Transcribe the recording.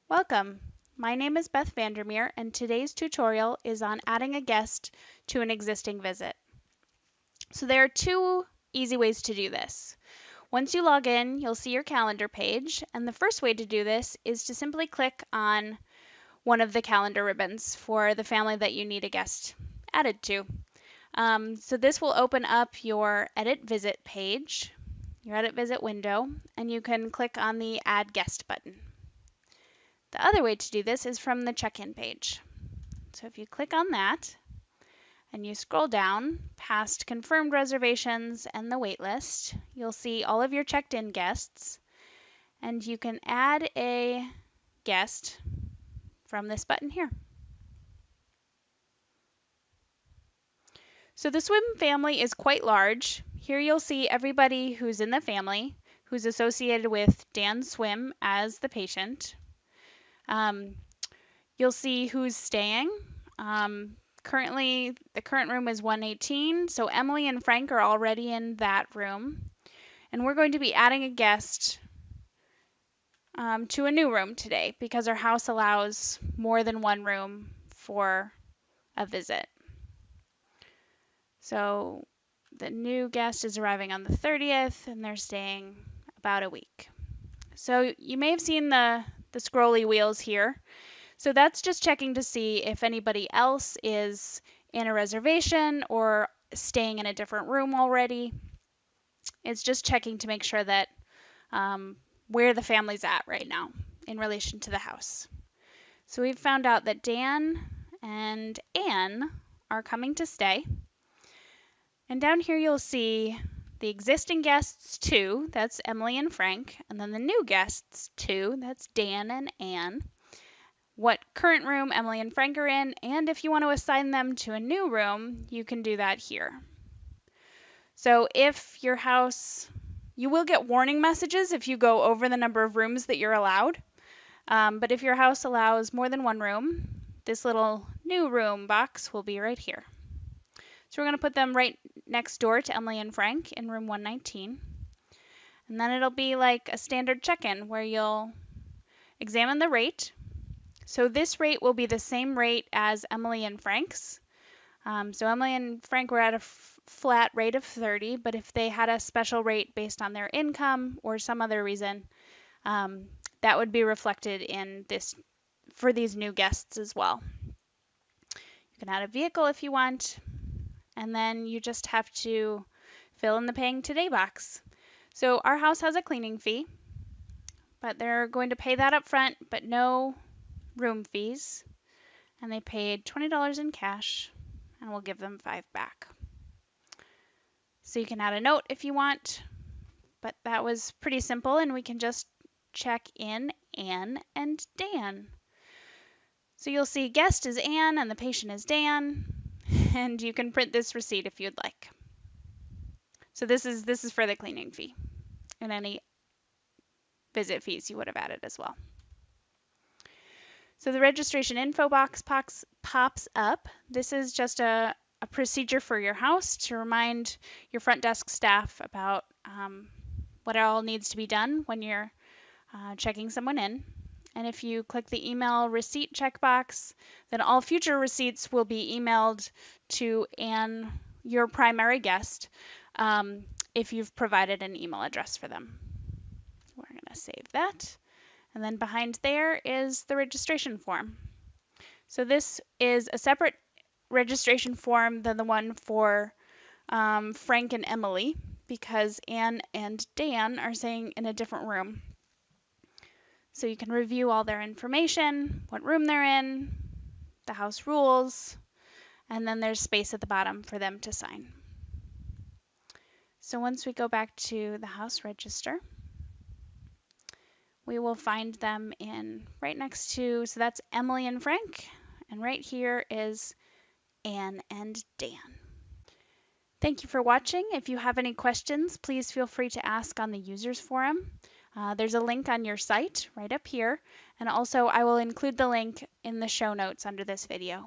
Welcome. My name is Beth Vandermeer, and today's tutorial is on adding a guest to an existing visit. So there are two easy ways to do this. Once you log in, you'll see your calendar page, and the first way to do this is to simply click on one of the calendar ribbons for the family that you need a guest added to. So this will open up your Edit Visit page, your Edit Visit window, and you can click on the Add Guest button. The other way to do this is from the check-in page. So if you click on that and you scroll down past confirmed reservations and the wait list, you'll see all of your checked-in guests, and you can add a guest from this button here. So the swim family is quite large. Here you'll see everybody who's in the family, who's associated with Dan Swim as the patient. You'll see who's staying. Currently, the current room is 118, so Emily and Frank are already in that room. And we're going to be adding a guest to a new room today because our house allows more than one room for a visit. So the new guest is arriving on the 30th, and they're staying about a week. So you may have seen the scrolly wheels here. So that's just checking to see if anybody else is in a reservation or staying in a different room already. It's just checking to make sure that where the family's at right now in relation to the house. So we've found out that Dan and Anne are coming to stay. And down here you'll see the existing guests 2, that's Emily and Frank, and then the new guests 2, that's Dan and Anne. What current room Emily and Frank are in, and if you want to assign them to a new room, you can do that here. So if your house, you will get warning messages if you go over the number of rooms that you're allowed, but if your house allows more than one room, this little new room box will be right here. So we're going to put them right next door to Emily and Frank in room 119, and then it'll be like a standard check-in where you'll examine the rate. So this rate will be the same rate as Emily and Frank's. So Emily and Frank were at a flat rate of 30, but if they had a special rate based on their income or some other reason, that would be reflected in this for these new guests as well. You can add a vehicle if you want, and then you just have to fill in the paying today box. So our house has a cleaning fee, but they're going to pay that up front, but no room fees, and they paid $20 in cash, and we'll give them $5 back. So you can add a note if you want, but that was pretty simple, and we can just check in Anne and Dan. So you'll see guest is Anne and the patient is Dan, and you can print this receipt if you'd like. So this is for the cleaning fee and any visit fees you would have added as well. So the registration info box pops up. This is just a procedure for your house to remind your front desk staff about what all needs to be done when you're checking someone in. And if you click the email receipt checkbox, then all future receipts will be emailed to Anne, your primary guest, if you've provided an email address for them. We're going to save that. And then behind there is the registration form. So this is a separate registration form than the one for Frank and Emily, because Anne and Dan are staying in a different room. So you can review all their information, what room they're in, the house rules, and then there's space at the bottom for them to sign. So once we go back to the house register, we will find them in right next to, so that's Emily and Frank, and right here is Anne and Dan. Thank you for watching. If you have any questions, please feel free to ask on the Users Forum. There's a link on your site right up here, and also I will include the link in the show notes under this video.